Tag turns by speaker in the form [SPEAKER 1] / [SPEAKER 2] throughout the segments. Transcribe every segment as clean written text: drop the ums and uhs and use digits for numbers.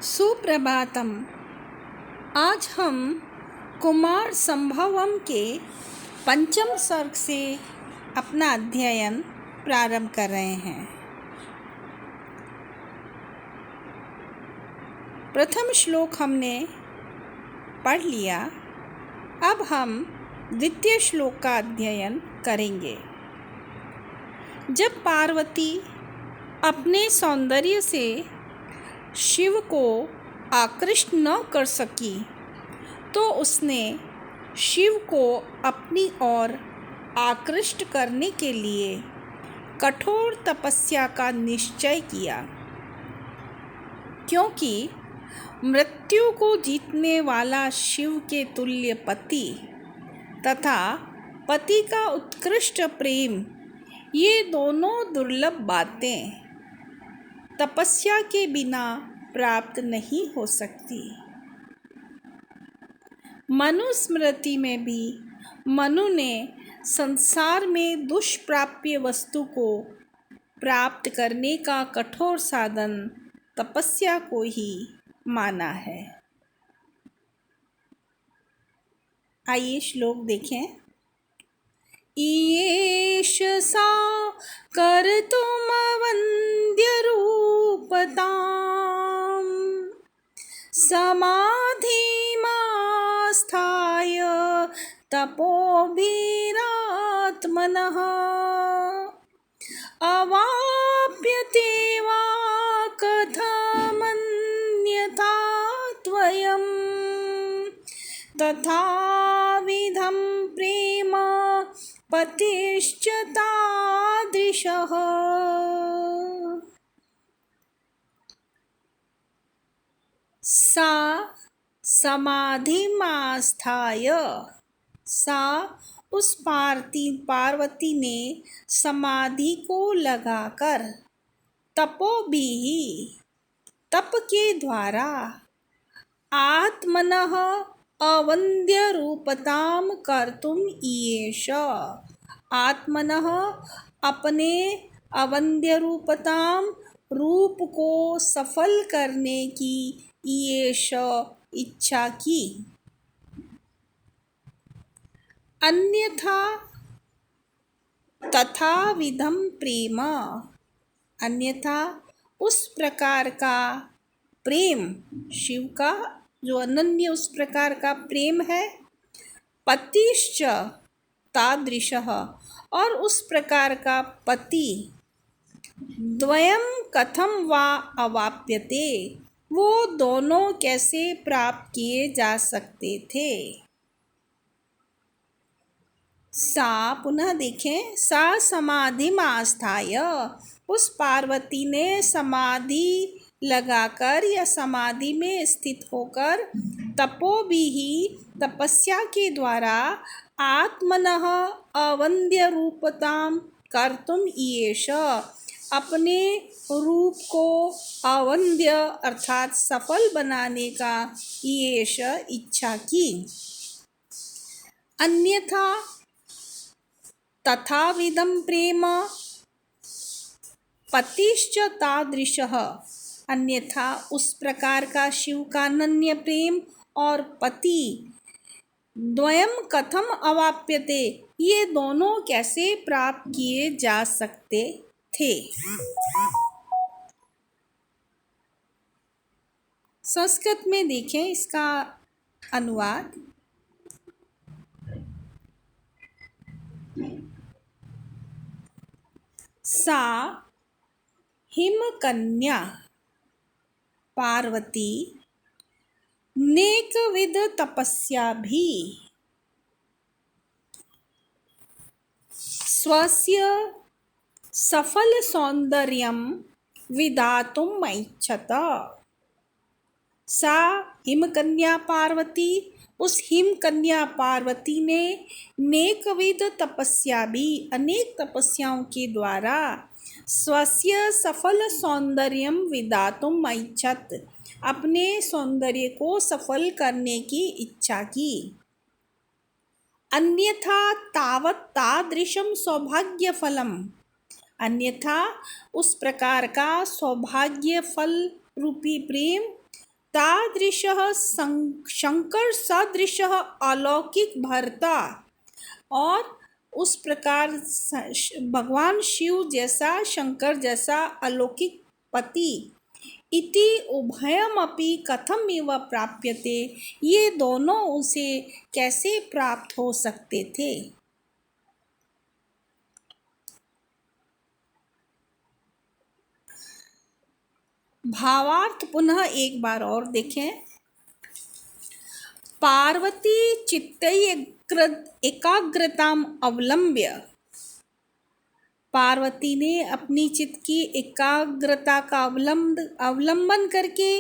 [SPEAKER 1] सुप्रभातम। आज हम कुमार संभवम के पंचम सर्ग से अपना अध्ययन प्रारंभ कर रहे हैं। प्रथम श्लोक हमने पढ़ लिया। अब हम द्वितीय श्लोक का अध्ययन करेंगे। जब पार्वती अपने सौंदर्य से शिव को आकृष्ट न कर सकी तो उसने शिव को अपनी ओर आकृष्ट करने के लिए कठोर तपस्या का निश्चय किया, क्योंकि मृत्यु को जीतने वाला शिव के तुल्य पति तथा पति का उत्कृष्ट प्रेम, ये दोनों दुर्लभ बातें तपस्या के बिना प्राप्त नहीं हो सकती। मनुस्मृति में भी मनु ने संसार में दुष्प्राप्य वस्तु को प्राप्त करने का कठोर साधन तपस्या को ही माना है। आइए श्लोक देखें। ईश सा कर्तुम वन्द्य रूपतां समाधिमास्थाय तपोभिरात्मनः अवाप्यते वा कथमन्यथा त्वयं तथाविधं प्रेम पतिश्च तादृशः। सा समाधिमास्थाय, सा उस पार्वती ने समाधि को लगाकर तपोभिः, तप के द्वारा आत्मनः अवन्द्य रूपताम कर्तुम ईयेष, आत्मनः अपने अवन्द्य रूपताम रूप को सफल करने की ईयेष इच्छा की। अन्यथा तथा विधम प्रेम, अन्यथा उस प्रकार का प्रेम, शिव का जो अनन्य उस प्रकार का प्रेम है, पतिश्च तादृशः, और उस प्रकार का पति, द्वयं कथम वा अवाप्यते, वो दोनों कैसे प्राप्त किए जा सकते थे। सा, पुनः देखें, सा समाधिमास्थाय, उस पार्वती ने समाधि लगाकर या समाधि में स्थित होकर तपोभिः, तपस्या के द्वारा आत्मनः अवन्द्य रूपताम कर्तुम ईयेष, अपने रूप को अवन्द्य अर्थात सफल बनाने का ईयेष इच्छा की। अन्यथा तथा विधम प्रेम पतिश्च तादृशः, अन्यथा उस प्रकार का शिव का अनन्य प्रेम और पति, द्वयं कथम अवाप्यते, ये दोनों कैसे प्राप्त किए जा सकते थे। संस्कृत में देखें इसका अनुवाद। सा हिमकन्या पार्वती नेकविध तपस्या भी स्वस्य सफल सौंदर्यं विधातुम् ऐच्छत। सा हिमकन्या पार्वती, उस हिमकन्या पार्वती ने नेकविध तपस्या भी, अनेक तपस्याओं के द्वारा स्वस्य सफल सौंदर्यम विधातुम् ऐच्छत, अपने सौंदर्य को सफल करने की इच्छा की। अन्यथा तावत् तादृशम सौभाग्य फलम, अन्यथा उस प्रकार का सौभाग्य फल रूपी प्रेम तादृशः शंकर सदृशः अलौकिक भर्ता, और उस प्रकार भगवान शिव जैसा, शंकर जैसा अलौकिक पति, इति उभयमपि कथम इव प्राप्यते, ये दोनों उसे कैसे प्राप्त हो सकते थे। भावार्थ पुनः एक बार और देखें। पार्वती एकाग्रताम अवलंब्य, पार्वती ने अपनी चित्त की एकाग्रता का अवलंबन करके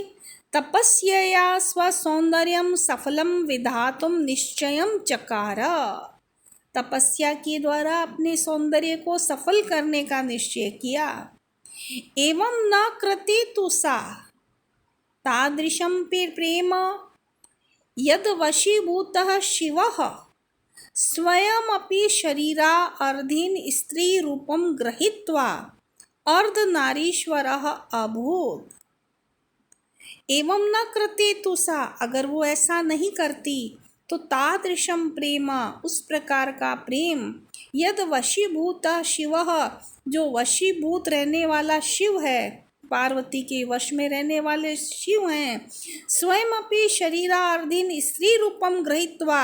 [SPEAKER 1] तपस्या स्वसौंदर्यम सफलम विधातुम निश्चयम चकार, तपस्या के द्वारा अपने सौंदर्य को सफल करने का निश्चय किया। एवं न कृते तु सा तादृशं प्रेम यद वशीभूतः शिवः स्वयमपि शरीरा अर्धीन स्त्री रूपं गृहीत्वा अर्धनारीश्वरः अभूत्। एवं न कृते तु सा, अगर वो ऐसा नहीं करती तो तादृशम प्रेम, उस प्रकार का प्रेम, यद वशीभूत शिवः, जो वशीभूत रहने वाला शिव है, पार्वती के वश में रहने वाले शिव हैं, स्वयं अपि शरीरार्धीन स्त्री रूपम गृहीत्वा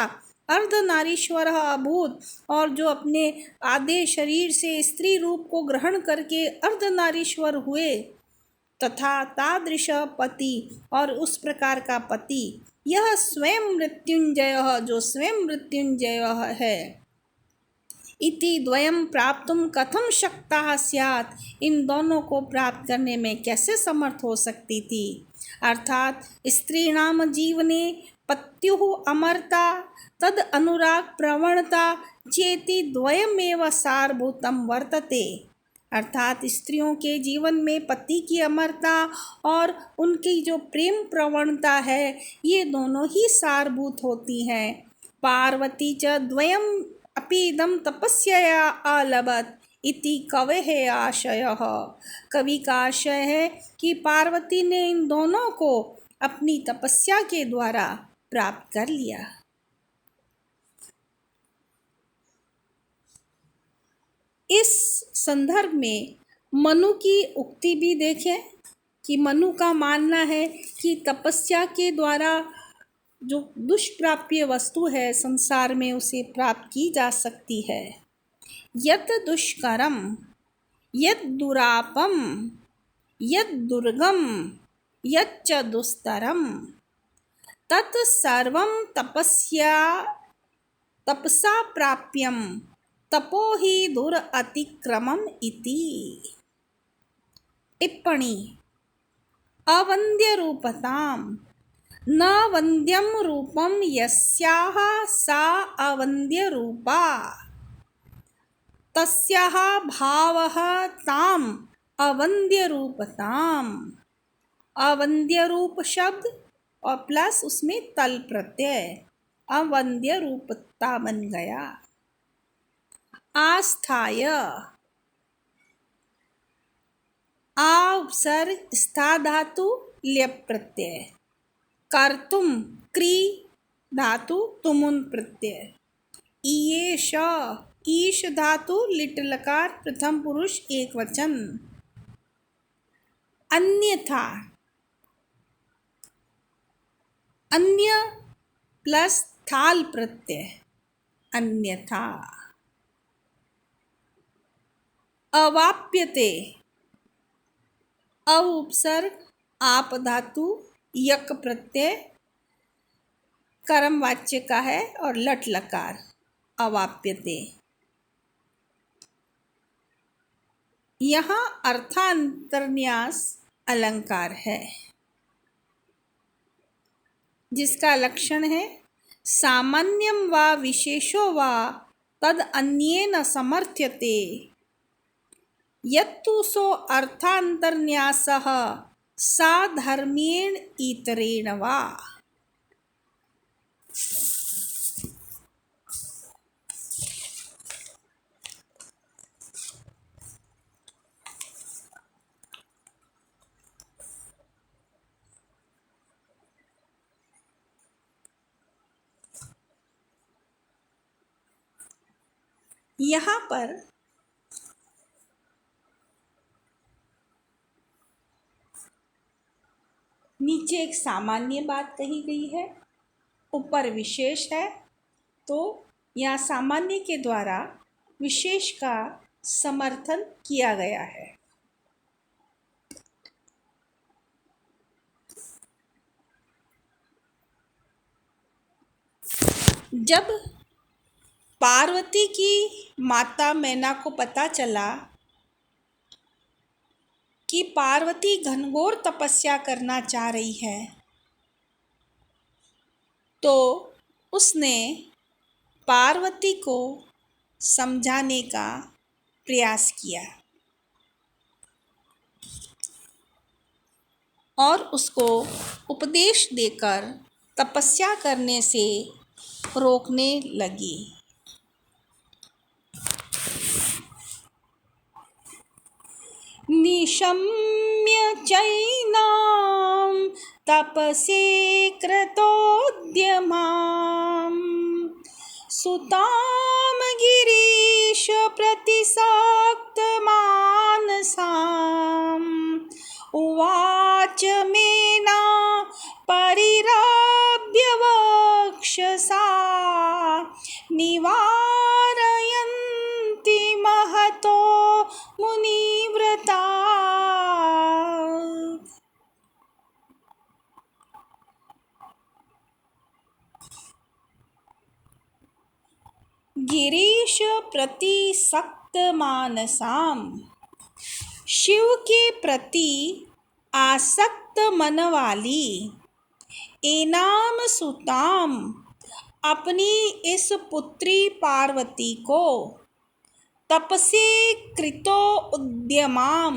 [SPEAKER 1] अर्धनारीश्वरः अभूत, और जो अपने आधे शरीर से स्त्री रूप को ग्रहण करके अर्धनारीश्वर हुए, तथा तादृश पति, और उस प्रकार का पति, यह स्वयं मृत्युंजय, जो स्वयं मृत्युंजय है, इति द्वयम प्राप्तुम कथम शक्ता स्यात्, इन दोनों को प्राप्त करने में कैसे समर्थ हो सकती थी। अर्थात स्त्रीणाम जीवने पत्युः अमरता तद अनुराग प्रवणता चेति द्वयमेव सारभूतम वर्तते, अर्थात स्त्रियों के जीवन में पति की अमरता और उनकी जो प्रेम प्रवणता है, ये दोनों ही सारभूत होती हैं। पार्वती च द्वयम अपि इदं तपस्या अलभत इति कवेः आशयः, कवि का आशय है कि पार्वती ने इन दोनों को अपनी तपस्या के द्वारा प्राप्त कर लिया। इस संदर्भ में मनु की उक्ति भी देखें कि मनु का मानना है कि तपस्या के द्वारा जो दुष्प्राप्य वस्तु है संसार में, उसे प्राप्त की जा सकती है। यत् दुष्करम यत् दुरापम यत् दुर्गम यच्च दुस्तरम तत् सर्वं तपसा प्राप्यम तपो ही दूर अतिक्रमम इति। टिप्पणी। अवन्द्य रूपताम न वन्द्यम रूपम यस्याः सा अवन्द्य रूपा, तस्याः भावः ताम अवन्द्य रूपताम। अवन्द्य रूप शब्द और प्लस उसमें तल प्रत्यय, अवन्द्य रूपता बन गया। आस्थाय, उपसर्ग स्था धातु ल्यप प्रत्यय, कर्तुम क्री धातु तुमुन प्रत्यय, ईश ईश धातु लिट लकार प्रथम पुरुष एक वचन। अन्यथा, अन्य प्लस थाल प्रत्यय, अन्यथा। अवाप्यते, अव उपसर्ग आप धातु यक प्रत्यय कर्म वाच्य का है और लट लकार, अवाप्यते। यहाँ अर्थांतरन्यास अलंकार है जिसका लक्षण है सामान्यम वा विशेषो वा तद अन्येन समर्थ्यते, यत्तु सो अर्थांतरन्यासः साधर्म्येण इतरेण वा। यहाँ पर नीचे एक सामान्य बात कही गई है, ऊपर विशेष है, तो यहाँ सामान्य के द्वारा विशेष का समर्थन किया गया है। जब पार्वती की माता मैना को पता चला कि पार्वती घनघोर तपस्या करना चाह रही है, तो उसने पार्वती को समझाने का प्रयास किया और उसको उपदेश देकर तपस्या करने से रोकने लगी। निशम्य चैनां तपसे कृतोद्यमां सुतां गिरीश प्रतिसक्तमानसाम् उवाच मेना परिरभ्य वक्षसा निवारयन्ति महतो मुनिव्रता। गिरीश प्रतिसक्त मानसाम, शिव के प्रति आसक्त मन वाली एनाम सुताम, अपनी इस पुत्री पार्वती को तपसे कृतो उद्यमाम,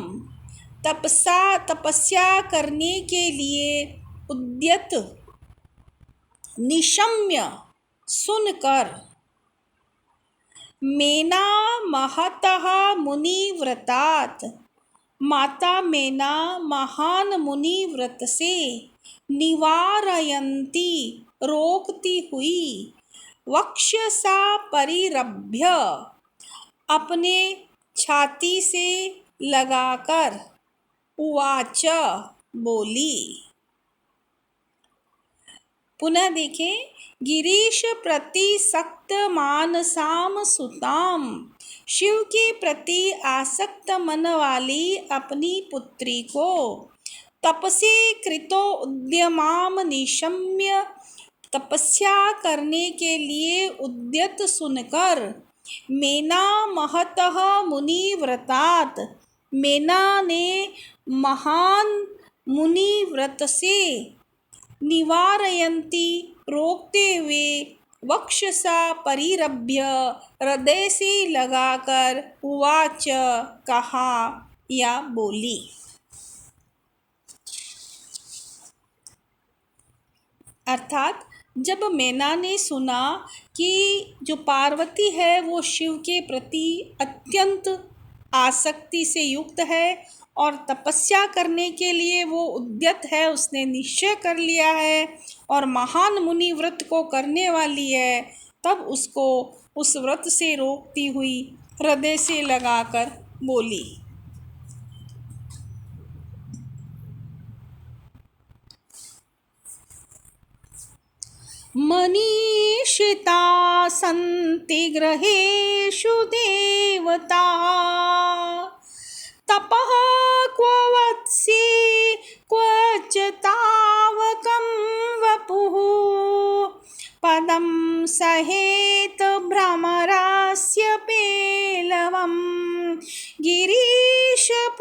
[SPEAKER 1] तपस्या करने के लिए उद्यत, निशम्य सुनकर, मेना महतः मुनिव्रतात्, माता मेना महान मुनिव्रत से, निवारयन्ती रोकती हुई, वक्षसा परिरभ्य अपने छाती से लगाकर, उवाच बोली। पुनः देखें, गिरीश प्रतिसक्त मानसाम सुताम, शिव के प्रति आसक्त मन वाली अपनी पुत्री को तपसे कृतो उद्यमाम, निशम्य तपस्या करने के लिए उद्यत सुनकर, मेना महतः मुनिव्रतात्, मेना ने महान मुनिव्रत से, निवारयन्ती रोकते हुए, वक्षसा परिरभ्य हृदय से लगाकर, उवाच कहा या बोली। अर्थात जब मैना ने सुना कि जो पार्वती है वो शिव के प्रति अत्यंत आसक्ति से युक्त है और तपस्या करने के लिए वो उद्यत है, उसने निश्चय कर लिया है और महान मुनि व्रत को करने वाली है, तब उसको उस व्रत से रोकती हुई हृदय से लगाकर बोली। मनीषिता सन्ति ग्रहेषु देवता, तपः क्व वत्सि क्व च तावकं वपुः, पदं सहेत भ्रमरास्य पेलवं, गिरीशपुष्पं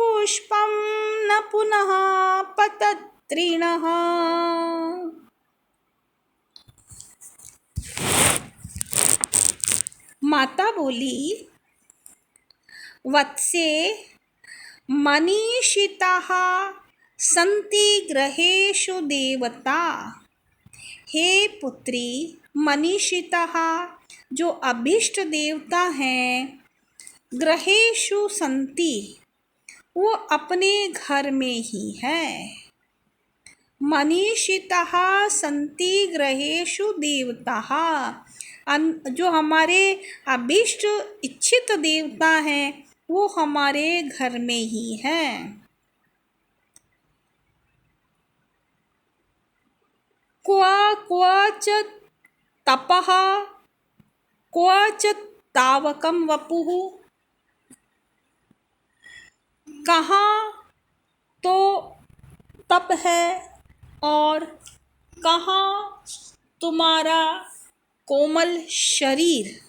[SPEAKER 1] न पुनः पतत्रिणः। माता बोली, वत्से मनीषिताः सन्ति ग्रहेषु देवता, हे पुत्री मनीषिताः जो अभिष्ट देवता हैं, ग्रहेषु सन्ति वो अपने घर में ही हैं। मनीषिताः सन्ति ग्रहेषु देवताः जो हमारे अभीष्ट इच्छित देवता हैं वो हमारे घर में ही हैं। क्वा क्वा च तपः क्वा च तावकं वपुः। कहाँ तो तप है और कहाँ तुम्हारा कोमल शरीर।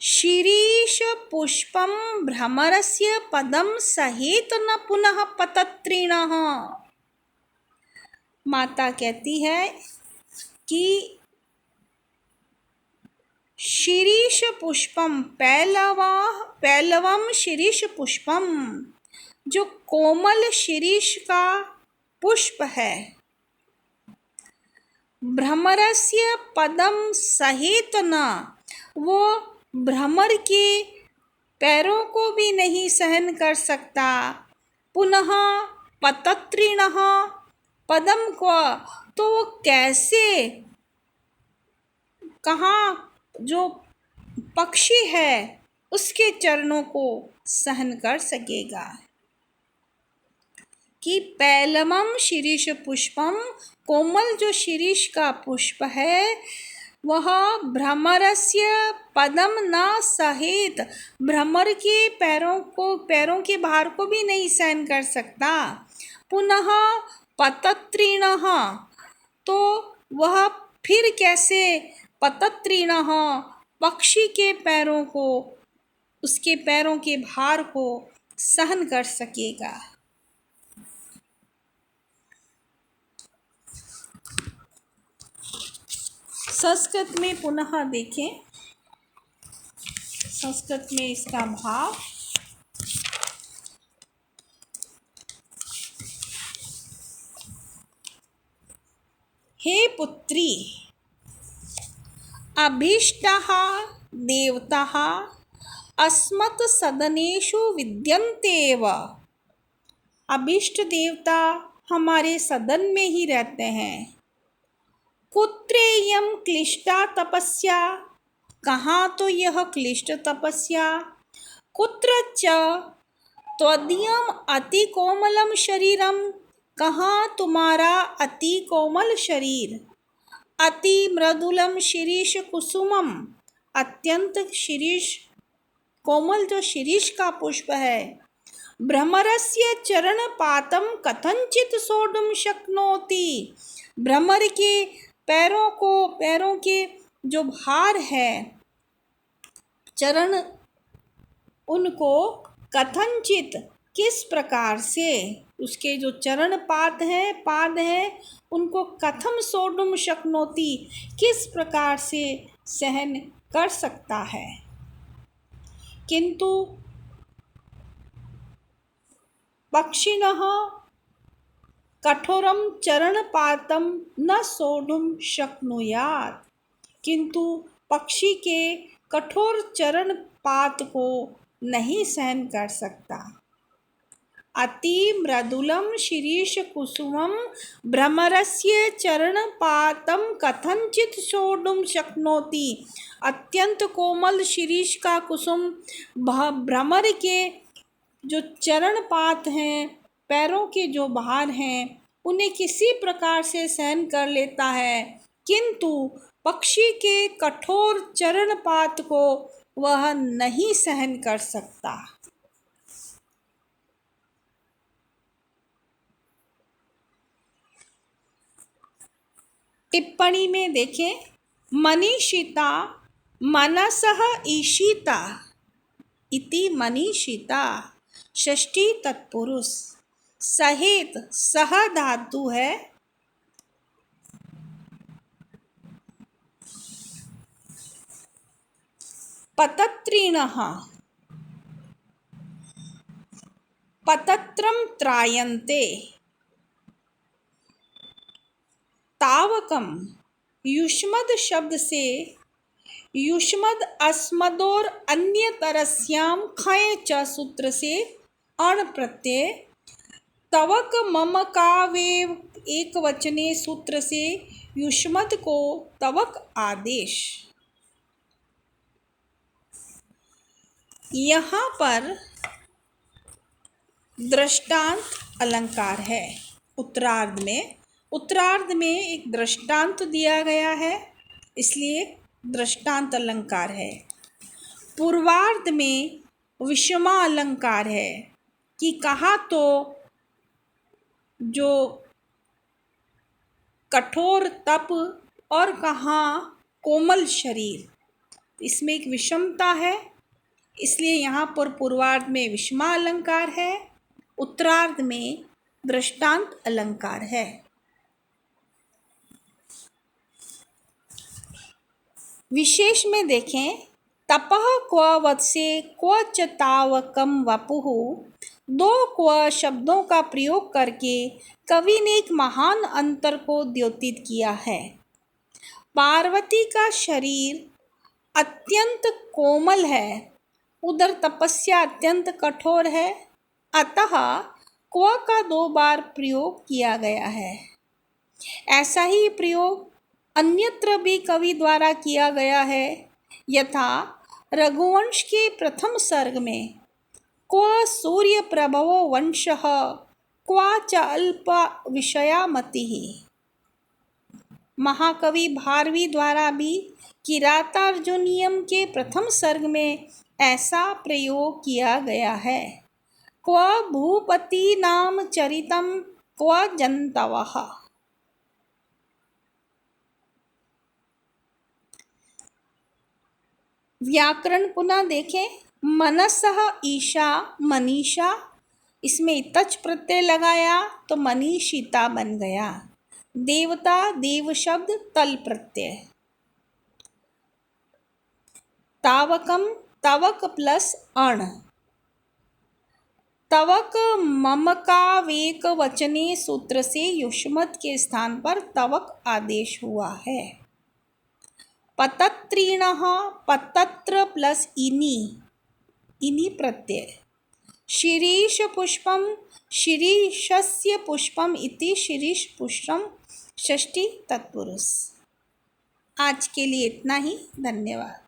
[SPEAKER 1] शिरीष पुष्पं भ्रमरस्य पदं सहेत न पुनः पतत्रिणः। माता कहती है कि शिरीष पुष्पम पैलवम शिरीष पुष्पम, जो कोमल शिरीष का पुष्प है, भ्रमरस्य पदम सहित न, वो भ्रमर के पैरों को भी नहीं सहन कर सकता। पुनः पतत्रिणः पदम को, तो वो कैसे, कहाँ जो पक्षी है उसके चरणों को सहन कर सकेगा। कि पैलवम शिरीष पुष्पम, कोमल जो शिरीष का पुष्प है वह भ्रमरस्य पदम न सहेत, भ्रमर के पैरों के भार को भी नहीं सहन कर सकता। पुनः पतत्रिणः, तो वह फिर कैसे पतत्रिणः पक्षी के पैरों को, उसके पैरों के भार को सहन कर सकेगा। संस्कृत में पुनः देखें, संस्कृत में इसका भाव। हे पुत्री, अभीष्टः देवताः अस्मत् सदनेषु विद्यन्तेव। अभीष्ट देवता हमारे सदन में ही रहते हैं। कुत्रेयं क्लिष्टा तपस्या, कहाँ तो यह क्लिष्ट तपस्या। कुत्र च त्वदीयम् अति कोमलम शरीरम, कहाँ तुम्हारा अति कोमल शरीर। अति मृदुलम शिरीष कुसुमम, अत्यंत शिरीष कोमल जो शिरीष का पुष्प है। भ्रमरस्य चरण पातम कथंचित सोढुम शक्नोति, भ्रमर के पैरों के जो भार है, चरण, उनको कथंचित किस प्रकार से, उसके जो चरण पाद है उनको कथम सोढुम शक्नोति, किस प्रकार से सहन कर सकता है। किंतु पक्षिणः कठोरम चरणपातम न सोढुम शक्नुयात्, किंतु पक्षी के कठोर चरण पात को नहीं सहन कर सकता। अति मृदुलम शिरीष कुसुमम भ्रमरस्य चरणपातम कथंचित सोढुम शक्नोति, अत्यंत कोमल शिरीष का कुसुम भ्रमर के जो चरणपात हैं, पैरों के जो भार हैं, उन्हें किसी प्रकार से सहन कर लेता है, किंतु पक्षी के कठोर चरणपात को वह नहीं सहन कर सकता। टिप्पणी में देखें, मनीषिता मनसः ईशिता इति मनीषिता षष्ठी तत्पुरुष, सहित सह धातु है। पतत्रिणः पतत्रम त्रायन्ते, तावकम युष्मद शब्द से युष्मद अस्मदोर अन्य तरस्याम खय च सूत्र से अण प्रत्यय, तवक मम कावेव एक वचने सूत्र से युष्मत् को तवक आदेश। यहाँ पर दृष्टांत अलंकार है। उत्तरार्ध में एक दृष्टांत दिया गया है, इसलिए दृष्टांत अलंकार है। पूर्वार्ध में विषमा अलंकार है कि कहा तो जो कठोर तप और कहाँ कोमल शरीर, इसमें एक विषमता है, इसलिए यहाँ पर पूर्वार्ध में विषमा अलंकार है, उत्तरार्ध में दृष्टांत अलंकार है। विशेष में देखें, तपः क्व वत्से क्व च तावकम वपुः, दो क्व शब्दों का प्रयोग करके कवि ने एक महान अंतर को द्योतित किया है। पार्वती का शरीर अत्यंत कोमल है, उधर तपस्या अत्यंत कठोर है, अतः क्व का 2 बार प्रयोग किया गया है। ऐसा ही प्रयोग अन्यत्र भी कवि द्वारा किया गया है। यथा रघुवंश के प्रथम सर्ग में क्व सूर्य प्रभवो वंशः क्व च अल्प विषया मतिः। महाकवि भारवी द्वारा भी किरातार्जुनीयम के प्रथम सर्ग में ऐसा प्रयोग किया गया है। क्व भूपति नाम चरितम क्व जंतवः। व्याकरण पुनः देखें, मनसः ईशा मनीषा, इसमें तच प्रत्यय लगाया तो मनीषिता बन गया। देवता देव शब्द तल प्रत्यय। तावकम तवक प्लस अण। तवक ममकावेक वचने सूत्र से युष्मत् के स्थान पर तवक आदेश हुआ है। पतत्रीणः पतत्र प्लस इनी प्रत्यय। शिरीष पुष्पम शिरीषस्य पुष्पम इति शिरीष पुष्पम षष्ठी तत्पुरुष। आज के लिए इतना ही, धन्यवाद।